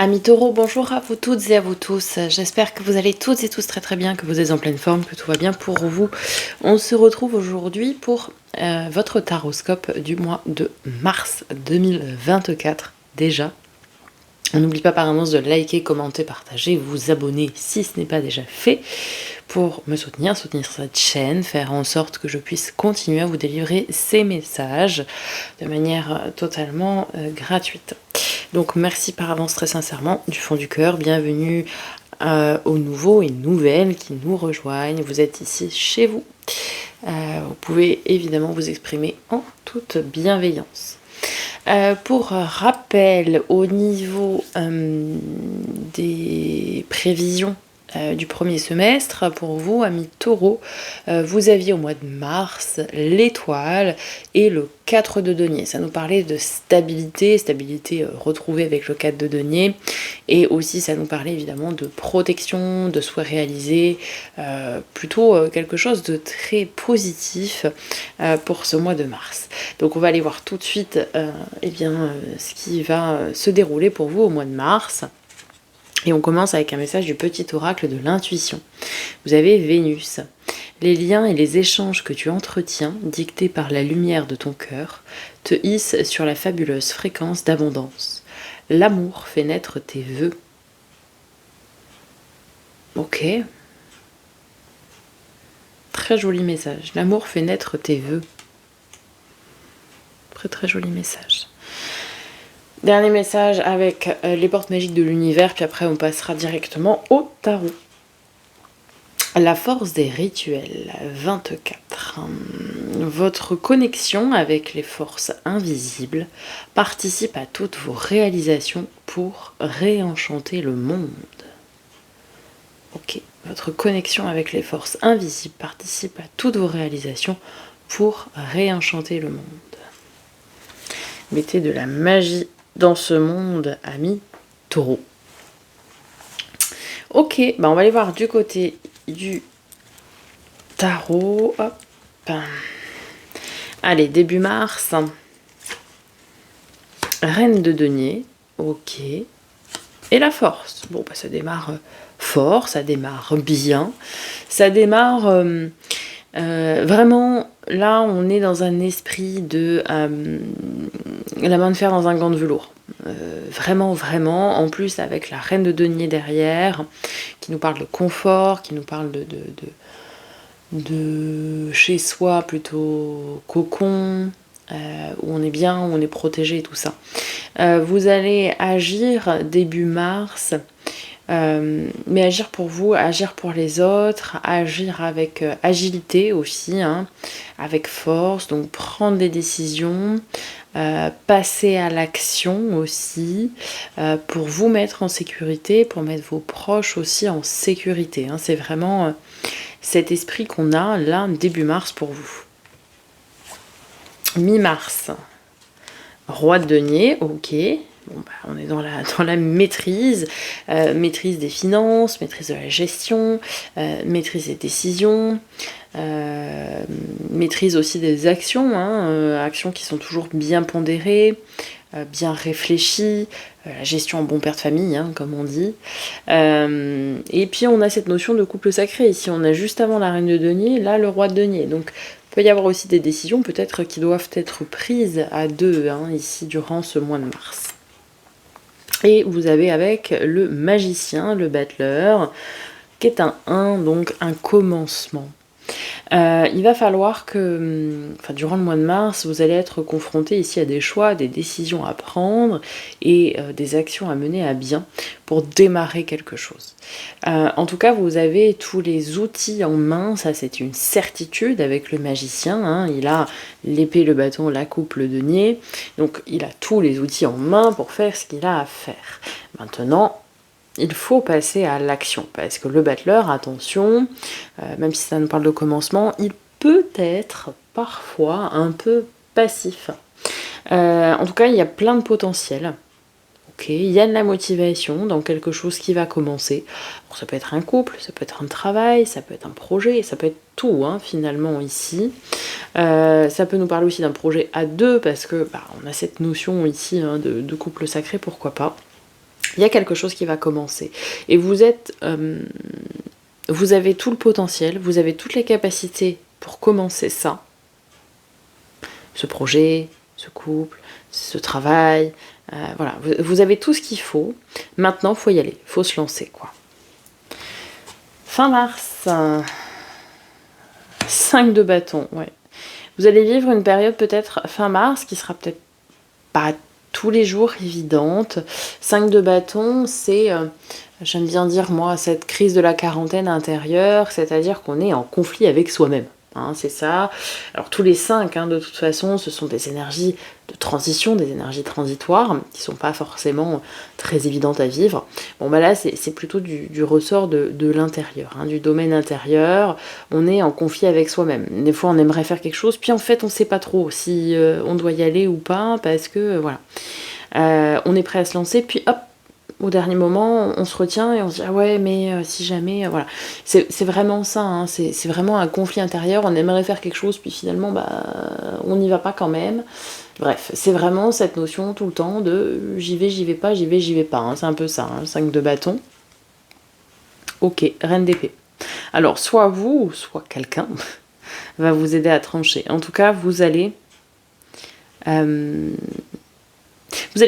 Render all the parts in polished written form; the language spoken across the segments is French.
Amis taureaux, bonjour à vous toutes et à vous tous. J'espère que vous allez toutes et tous très très bien, que vous êtes en pleine forme, que tout va bien pour vous. On se retrouve aujourd'hui pour votre taroscope du mois de mars 2024 déjà. On n'oublie pas par avance de liker, commenter, partager, vous abonner si ce n'est pas déjà fait pour me soutenir cette chaîne, faire en sorte que je puisse continuer à vous délivrer ces messages de manière totalement gratuite. Donc merci par avance très sincèrement, du fond du cœur, bienvenue aux nouveaux et nouvelles qui nous rejoignent. Vous êtes ici chez vous. Vous pouvez évidemment vous exprimer en toute bienveillance. Pour rappel, au niveau des prévisions du premier semestre, pour vous, amis taureaux, vous aviez au mois de mars l'étoile et le 4 de denier. Ça nous parlait de stabilité retrouvée avec le 4 de denier, et aussi ça nous parlait évidemment de protection, de souhaits réalisés, plutôt quelque chose de très positif pour ce mois de mars. Donc on va aller voir tout de suite ce qui va se dérouler pour vous au mois de mars. Et on commence avec un message du petit oracle de l'intuition. Vous avez Vénus. Les liens et les échanges que tu entretiens, dictés par la lumière de ton cœur, te hissent sur la fabuleuse fréquence d'abondance. L'amour fait naître tes vœux. Ok. Très joli message. L'amour fait naître tes vœux. Très très joli message. Dernier message avec les portes magiques de l'univers, puis après on passera directement au tarot. La force des rituels, 24. Votre connexion avec les forces invisibles participe à toutes vos réalisations pour réenchanter le monde. Ok, votre connexion avec les forces invisibles participe à toutes vos réalisations pour réenchanter le monde. Mettez de la magie dans ce monde, amis taureaux. Ok, on va aller voir du côté du tarot. Hop. Allez, début mars. Reine de denier. Ok. Et la force. Bon, ça démarre fort, ça démarre bien. Ça démarre vraiment... Là, on est dans un esprit de la main de fer dans un gant de velours. Vraiment, vraiment. En plus, avec la reine de denier derrière, qui nous parle de confort, qui nous parle de chez soi, plutôt cocon, où on est bien, où on est protégé et tout ça. Vous allez agir début mars, mais agir pour vous, agir pour les autres, agir avec agilité aussi, avec force, donc prendre des décisions, passer à l'action aussi, pour vous mettre en sécurité, pour mettre vos proches aussi en sécurité. C'est vraiment cet esprit qu'on a là début mars pour vous. Mi-mars, roi de denier, ok. On est dans la maîtrise, maîtrise des finances, maîtrise de la gestion, maîtrise des décisions, maîtrise aussi des actions, actions qui sont toujours bien pondérées, bien réfléchies, la gestion en bon père de famille, comme on dit. Et puis on a cette notion de couple sacré. Ici on a juste avant la reine de denier, là le roi de denier. Donc il peut y avoir aussi des décisions peut-être qui doivent être prises à deux, ici durant ce mois de mars. Et vous avez avec le magicien, le battleur, qui est un 1, donc un commencement. Il va falloir que, durant le mois de mars, vous allez être confronté ici à des choix, des décisions à prendre et des actions à mener à bien pour démarrer quelque chose. En tout cas, vous avez tous les outils en main, ça c'est une certitude avec le magicien. Il a l'épée, le bâton, la coupe, le denier. Donc il a tous les outils en main pour faire ce qu'il a à faire. Maintenant, il faut passer à l'action, parce que le battleur, attention, même si ça nous parle de commencement, il peut être parfois un peu passif. En tout cas, il y a plein de potentiel. Ok, il y a de la motivation dans quelque chose qui va commencer. Alors, ça peut être un couple, ça peut être un travail, ça peut être un projet, ça peut être tout finalement ici. Ça peut nous parler aussi d'un projet à deux, parce que on a cette notion ici de couple sacré, pourquoi pas. il y a quelque chose qui va commencer. Et vous avez tout le potentiel, vous avez toutes les capacités pour commencer ça. Ce projet, ce couple, ce travail, voilà. Vous avez tout ce qu'il faut. Maintenant, il faut y aller, il faut se lancer, quoi. Fin mars, 5 de bâton, ouais. Vous allez vivre une période peut-être fin mars qui sera peut-être pas tous les jours évidente. 5 de bâton, c'est, j'aime bien dire moi, cette crise de la quarantaine intérieure, c'est-à-dire qu'on est en conflit avec soi-même. Hein, c'est ça. Alors tous les 5, de toute façon, ce sont des énergies de transition, des énergies transitoires, qui sont pas forcément très évidentes à vivre. Bon bah là, c'est plutôt du ressort de l'intérieur, du domaine intérieur. On est en conflit avec soi-même. Des fois, on aimerait faire quelque chose, puis en fait, on sait pas trop si on doit y aller ou pas, parce que voilà. On est prêt à se lancer, puis hop, au dernier moment, on se retient et on se dit « Ah ouais, mais si jamais... voilà ». C'est vraiment ça, c'est vraiment un conflit intérieur. On aimerait faire quelque chose, puis finalement, on n'y va pas quand même. Bref, c'est vraiment cette notion tout le temps de « j'y vais pas, j'y vais pas ». C'est un peu ça, 5 de bâton. Ok, reine d'épée. Alors, soit vous, soit quelqu'un va vous aider à trancher. En tout cas, vous allez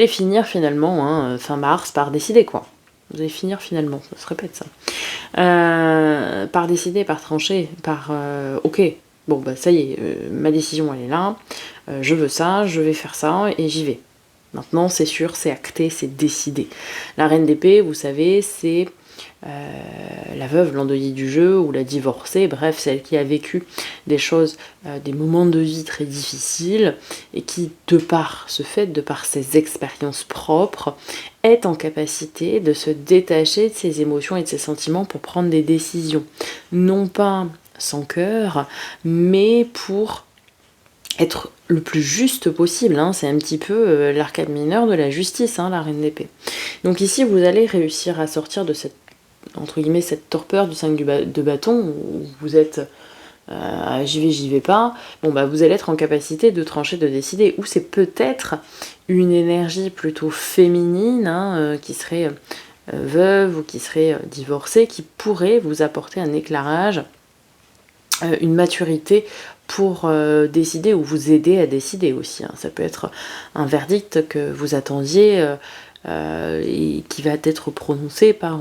finir finalement, fin mars, par décider, quoi. Vous allez finir finalement, ça se répète ça. Par décider, par trancher, par ok, bon bah ça y est, ma décision elle est là, je veux ça, je vais faire ça et j'y vais. Maintenant c'est sûr, c'est acté, c'est décidé. La reine d'épée, vous savez, c'est la veuve, l'endeuillée du jeu, ou la divorcée, bref, celle qui a vécu des choses, des moments de vie très difficiles, et qui, de par ce fait, de par ses expériences propres, est en capacité de se détacher de ses émotions et de ses sentiments pour prendre des décisions. Non pas sans cœur, mais pour être le plus juste possible, c'est un petit peu l'arcade mineur de la justice, la reine d'épée. Donc ici, vous allez réussir à sortir de cette, entre guillemets, cette torpeur du 5 de bâton, où vous êtes j'y vais pas, bon bah vous allez être en capacité de trancher, de décider, ou c'est peut-être une énergie plutôt féminine, qui serait veuve ou qui serait divorcée, qui pourrait vous apporter un éclairage, une maturité pour décider, ou vous aider à décider aussi. Ça peut être un verdict que vous attendiez et qui va être prononcé par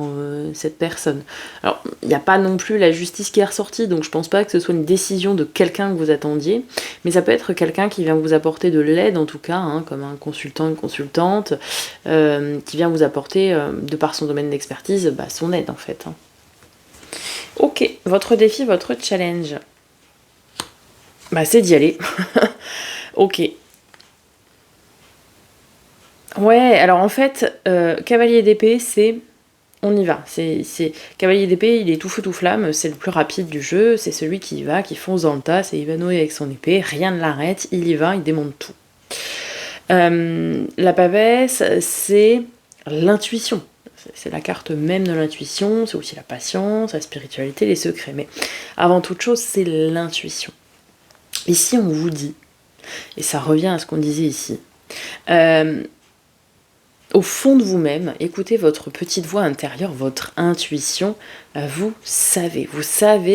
cette personne. Alors, il n'y a pas non plus la justice qui est ressortie, donc je pense pas que ce soit une décision de quelqu'un que vous attendiez, mais ça peut être quelqu'un qui vient vous apporter de l'aide, en tout cas, comme un consultant, une consultante, qui vient vous apporter, de par son domaine d'expertise, son aide, en fait. Ok, votre défi, votre challenge, c'est d'y aller. Ok. Ouais, alors en fait, cavalier d'épée, c'est... On y va. C'est cavalier d'épée, il est tout feu tout flamme, c'est le plus rapide du jeu, c'est celui qui y va, qui fonce dans le tas, c'est Ivanhoe avec son épée, rien ne l'arrête, il y va, il démonte tout. La pavesse, c'est l'intuition. C'est la carte même de l'intuition, c'est aussi la patience, la spiritualité, les secrets. Mais avant toute chose, c'est l'intuition. Ici, on vous dit, et ça revient à ce qu'on disait ici, au fond de vous-même, écoutez votre petite voix intérieure, votre intuition, vous savez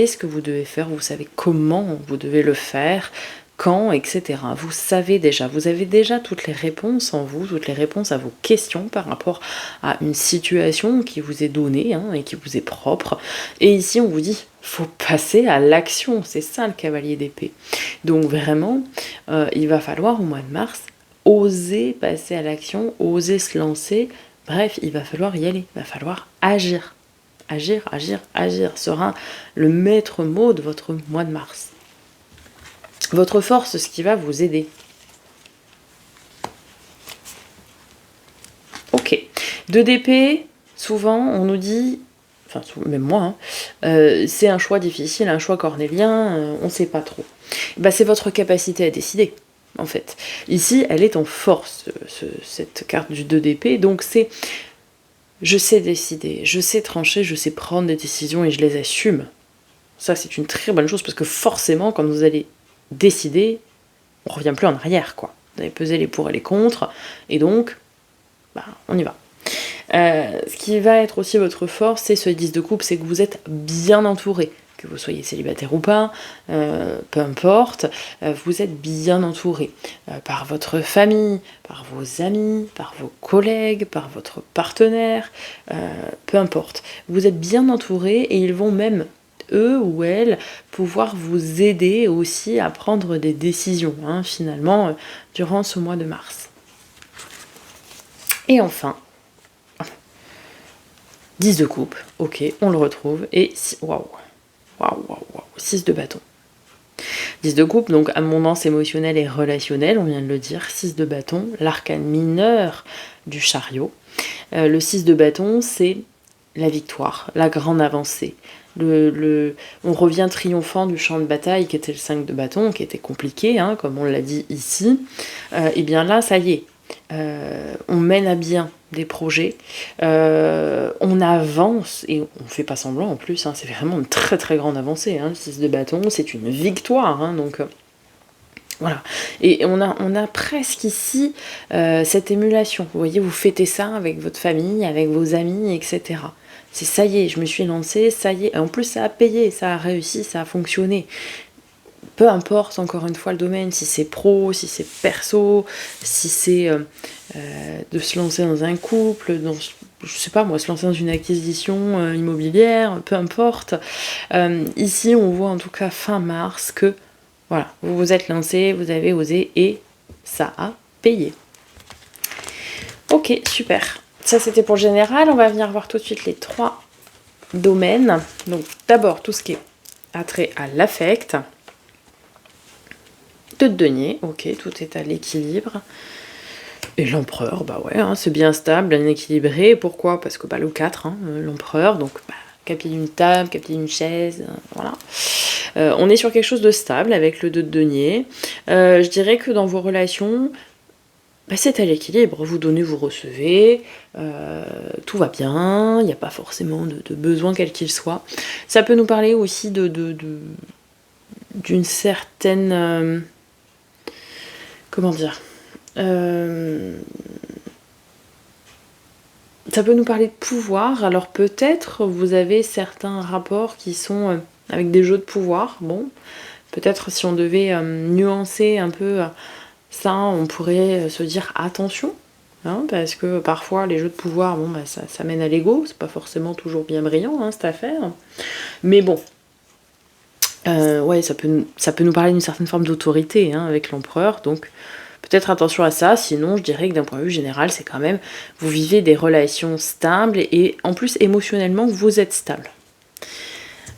ce que vous devez faire, vous savez comment vous devez le faire, quand, etc. Vous savez déjà, vous avez déjà toutes les réponses en vous, toutes les réponses à vos questions par rapport à une situation qui vous est donnée et qui vous est propre. Et ici, on vous dit, faut passer à l'action, c'est ça le cavalier d'épée. Donc vraiment, il va falloir au mois de mars oser passer à l'action, oser se lancer, bref, il va falloir y aller, il va falloir agir. Agir, agir, agir sera le maître mot de votre mois de mars. Votre force, ce qui va vous aider. Ok. 2 d'épée, souvent, on nous dit, enfin, même moi, c'est un choix difficile, un choix cornélien, on ne sait pas trop. C'est votre capacité à décider. En fait. Ici, elle est en force, cette carte du 2 d'épée, donc c'est je sais décider, je sais trancher, je sais prendre des décisions et je les assume. Ça, c'est une très bonne chose parce que forcément, quand vous allez décider, on revient plus en arrière, quoi. Vous allez peser les pour et les contre, et donc, on y va. Ce qui va être aussi votre force, c'est ce 10 de coupe, c'est que vous êtes bien entouré. Que vous soyez célibataire ou pas, peu importe, vous êtes bien entouré par votre famille, par vos amis, par vos collègues, par votre partenaire, peu importe. Vous êtes bien entouré et ils vont même, eux ou elles, pouvoir vous aider aussi à prendre des décisions, finalement, durant ce mois de mars. Et enfin, 10 de coupe, ok, on le retrouve, et waouh, 6 de bâton. 10 de coupe, donc abondance émotionnelle et relationnelle, on vient de le dire. 6 de bâton, l'arcane mineur du chariot. Le 6 de bâton, c'est la victoire, la grande avancée. On revient triomphant du champ de bataille qui était le 5 de bâton, qui était compliqué, comme on l'a dit ici. Et bien là, ça y est, on mène à bien des projets, on avance, et on fait pas semblant en plus, c'est vraiment une très très grande avancée, le 6 de bâton, c'est une victoire, donc voilà. Et on a presque ici cette émulation, vous voyez, vous fêtez ça avec votre famille, avec vos amis, etc. C'est ça y est, je me suis lancée, ça y est, en plus ça a payé, ça a réussi, ça a fonctionné. Peu importe, encore une fois, le domaine, si c'est pro, si c'est perso, si c'est de se lancer dans un couple, je sais pas moi, se lancer dans une acquisition immobilière, peu importe. Ici, on voit en tout cas fin mars que, voilà, vous vous êtes lancé, vous avez osé et ça a payé. Ok, super. Ça, c'était pour le général. On va venir voir tout de suite les 3 domaines. Donc, d'abord, tout ce qui est attrait à l'affect. 2 de denier, ok, tout est à l'équilibre. Et l'empereur, bah ouais, c'est bien stable, bien équilibré. Pourquoi? Parce que le 4, l'empereur, donc capier d'une table, capier d'une chaise, voilà. On est sur quelque chose de stable avec le 2 de denier. Je dirais que dans vos relations, c'est à l'équilibre, vous donnez, vous recevez, tout va bien, il n'y a pas forcément de besoin quel qu'il soit. Ça peut nous parler aussi d'une certaine... comment dire, ça peut nous parler de pouvoir. Alors peut-être vous avez certains rapports qui sont avec des jeux de pouvoir. Bon, peut-être si on devait nuancer un peu ça, on pourrait se dire attention, parce que parfois les jeux de pouvoir, ça mène à l'ego, c'est pas forcément toujours bien brillant cette affaire. Mais bon, ouais, ça peut nous parler d'une certaine forme d'autorité avec l'empereur, donc peut-être attention à ça. Sinon, je dirais que d'un point de vue général, c'est quand même, vous vivez des relations stables et en plus émotionnellement, vous êtes stable.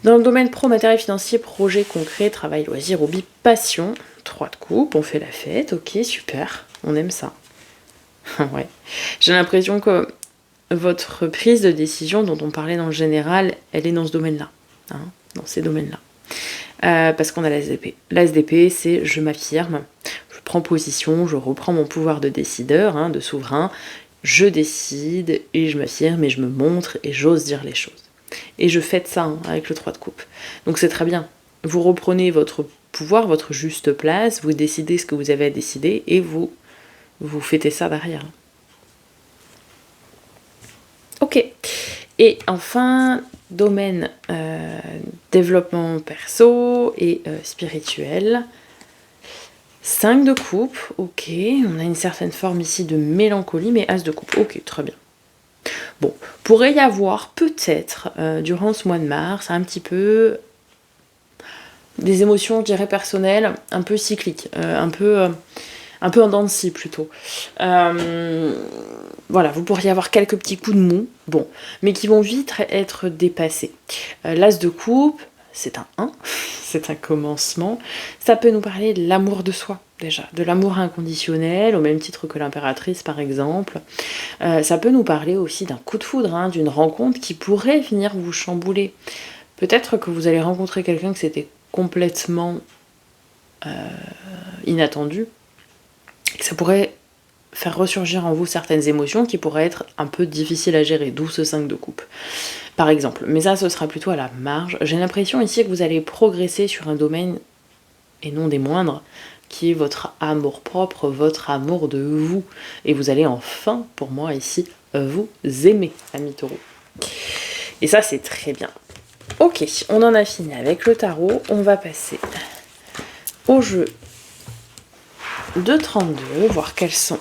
Dans le domaine pro, matériel financier, projet concret, travail, loisir, hobby, passion, 3 de coupe, on fait la fête, ok, super, on aime ça. Ouais. J'ai l'impression que votre prise de décision dont on parlait dans le général, elle est dans ce domaine-là, dans ces domaines-là. Parce qu'on a l'ASDP. L'ASDP, c'est je m'affirme, je prends position, je reprends mon pouvoir de décideur, de souverain, je décide et je m'affirme et je me montre et j'ose dire les choses. Et je fête ça avec le 3 de coupe. Donc c'est très bien. Vous reprenez votre pouvoir, votre juste place, vous décidez ce que vous avez à décider et vous fêtez ça derrière. Ok. Et enfin, domaine développement perso et spirituel. 5 de coupe, ok. On a une certaine forme ici de mélancolie, mais as de coupe, ok, très bien. Bon, pourrait y avoir peut-être, durant ce mois de mars, un petit peu des émotions, je dirais, personnelles, un peu cycliques, un peu en dents de scie plutôt. Voilà, vous pourriez avoir quelques petits coups de mou, bon, mais qui vont vite être dépassés. L'as de coupe, c'est un 1, c'est un commencement. Ça peut nous parler de l'amour de soi, déjà, de l'amour inconditionnel, au même titre que l'impératrice, par exemple. Ça peut nous parler aussi d'un coup de foudre, d'une rencontre qui pourrait venir vous chambouler. Peut-être que vous allez rencontrer quelqu'un que c'était complètement inattendu, et que ça pourrait faire ressurgir en vous certaines émotions qui pourraient être un peu difficiles à gérer, d'où ce 5 de coupe, par exemple. Mais ça, ce sera plutôt à la marge. J'ai l'impression ici que vous allez progresser sur un domaine, et non des moindres, qui est votre amour propre, votre amour de vous. Et vous allez enfin, pour moi ici, vous aimer, amis taureaux. Et ça, c'est très bien. Ok, on en a fini avec le tarot. On va passer au jeu de 32, voir quels sont...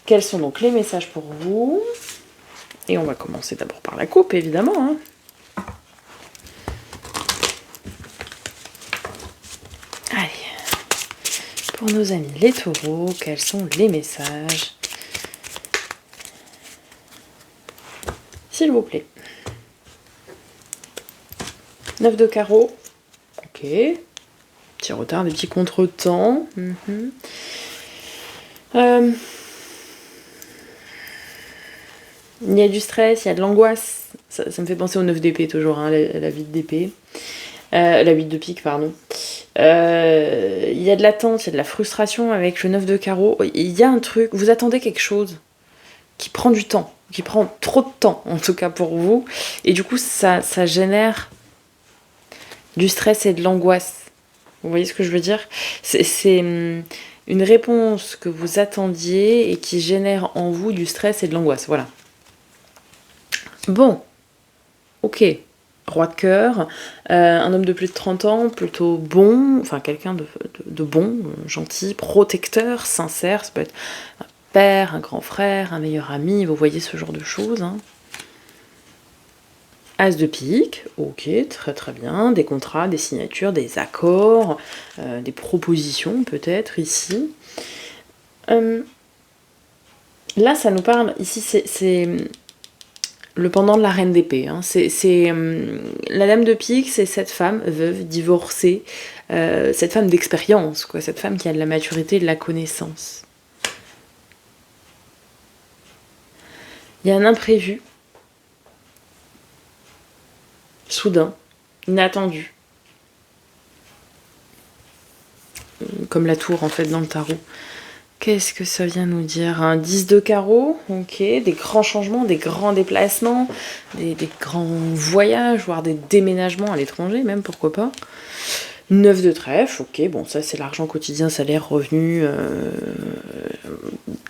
Quels sont donc les messages pour vous? Et on va commencer d'abord par la coupe, évidemment. Hein. Allez, pour nos amis les taureaux, quels sont les messages? S'il vous plaît. 9 de carreau. Ok. Petit retard, des petits contretemps. Il y a du stress, il y a de l'angoisse. Ça me fait penser au 9 d'épée toujours, hein, la 8 d'épée. La 8 de pique, pardon. Il y a de l'attente, il y a de la frustration avec le 9 de carreau. Il y a un truc, vous attendez quelque chose qui prend du temps, qui prend trop de temps, en tout cas pour vous. Et du coup, ça génère du stress et de l'angoisse. Vous voyez ce que je veux dire? C'est une réponse que vous attendiez et qui génère en vous du stress et de l'angoisse. Voilà. Bon, ok, roi de cœur, un homme de plus de 30 ans, plutôt bon, enfin quelqu'un de bon, gentil, protecteur, sincère, ça peut être un père, un grand frère, un meilleur ami, vous voyez ce genre de choses. Hein. As de pique, ok, très très bien, des contrats, des signatures, des accords, des propositions peut-être ici. Là ça nous parle, ici c'est le pendant de la reine d'épée. Hein. La dame de pique, c'est cette femme veuve, divorcée, cette femme d'expérience, quoi, cette femme qui a de la maturité et de la connaissance. Il y a un imprévu, soudain, inattendu, comme la tour en fait dans le tarot. Qu'est-ce que ça vient nous dire? Un 10 de carreau, ok, des grands changements, des grands déplacements, des grands voyages, voire des déménagements à l'étranger même, pourquoi pas. 9 de trèfle, ok, bon ça c'est l'argent quotidien, salaire, revenu,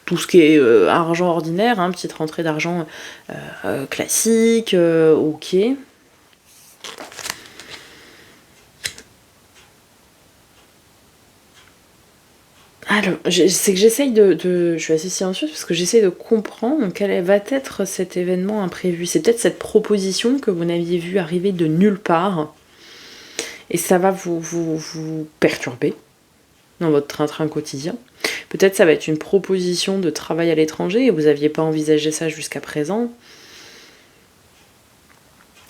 tout ce qui est argent ordinaire, hein, petite rentrée d'argent classique, ok. Alors, c'est que j'essaye je suis assez silencieuse parce que j'essaye de comprendre quel va être cet événement imprévu. C'est peut-être cette proposition que vous n'aviez vue arriver de nulle part. Et ça va vous perturber dans votre train-train quotidien. Peut-être ça va être une proposition de travail à l'étranger et vous n'aviez pas envisagé ça jusqu'à présent.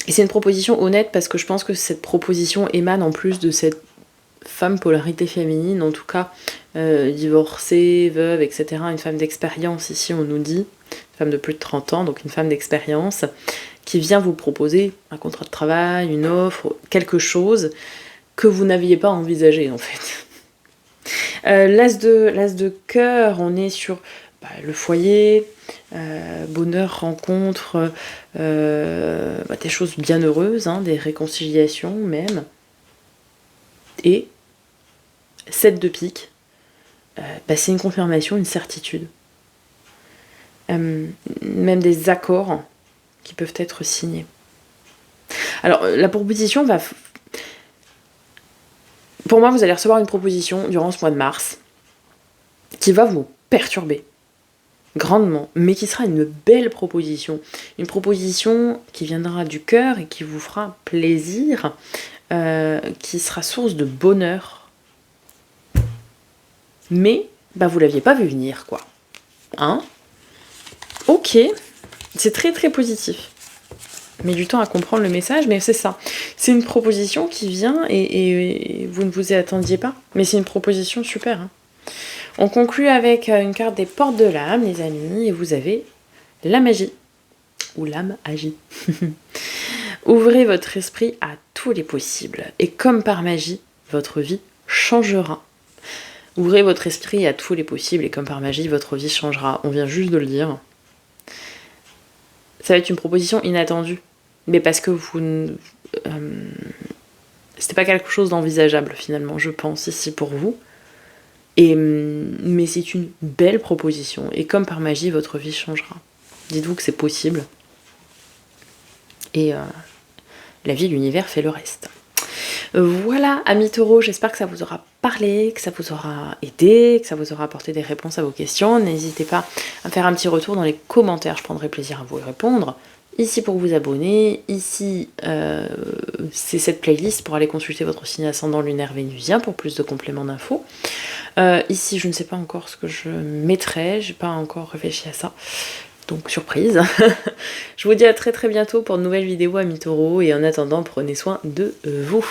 Et c'est une proposition honnête parce que je pense que cette proposition émane en plus de cette femme polarité féminine, en tout cas divorcée, veuve, etc. Une femme d'expérience ici on nous dit, une femme de plus de 30 ans, donc une femme d'expérience qui vient vous proposer un contrat de travail, une offre, quelque chose que vous n'aviez pas envisagé en fait. L'as de cœur, on est sur le foyer, bonheur, rencontre, des choses bien heureuses, hein, des réconciliations même. Et 7 de pique, c'est une confirmation, une certitude. Même des accords qui peuvent être signés. Alors, la proposition va... Pour moi, vous allez recevoir une proposition durant ce mois de mars qui va vous perturber grandement, mais qui sera une belle proposition. Une proposition qui viendra du cœur et qui vous fera plaisir, qui sera source de bonheur. Mais, vous l'aviez pas vu venir, quoi. Hein? Ok, c'est très très positif. Mais du temps à comprendre le message, mais c'est ça. C'est une proposition qui vient et vous ne vous y attendiez pas. Mais c'est une proposition super. Hein. On conclut avec une carte des portes de l'âme, les amis, et vous avez la magie. Ou l'âme agit. Ouvrez votre esprit à tous les possibles. Et comme par magie, votre vie changera. Ouvrez votre esprit à tous les possibles et comme par magie, votre vie changera. On vient juste de le dire. Ça va être une proposition inattendue. Mais parce que c'était pas quelque chose d'envisageable finalement, je pense, ici pour vous. Mais c'est une belle proposition. Et comme par magie, votre vie changera. Dites-vous que c'est possible. Et la vie, l'univers fait le reste. Voilà, amis taureaux, j'espère que ça vous aura parlé, que ça vous aura aidé, que ça vous aura apporté des réponses à vos questions. N'hésitez pas à faire un petit retour dans les commentaires, je prendrai plaisir à vous répondre. Ici pour vous abonner, ici c'est cette playlist pour aller consulter votre signe ascendant lunaire vénusien pour plus de compléments d'infos. Ici je ne sais pas encore ce que je mettrai, j'ai pas encore réfléchi à ça. Donc surprise. Je vous dis à très très bientôt pour de nouvelles vidéos amis taureaux et en attendant prenez soin de vous.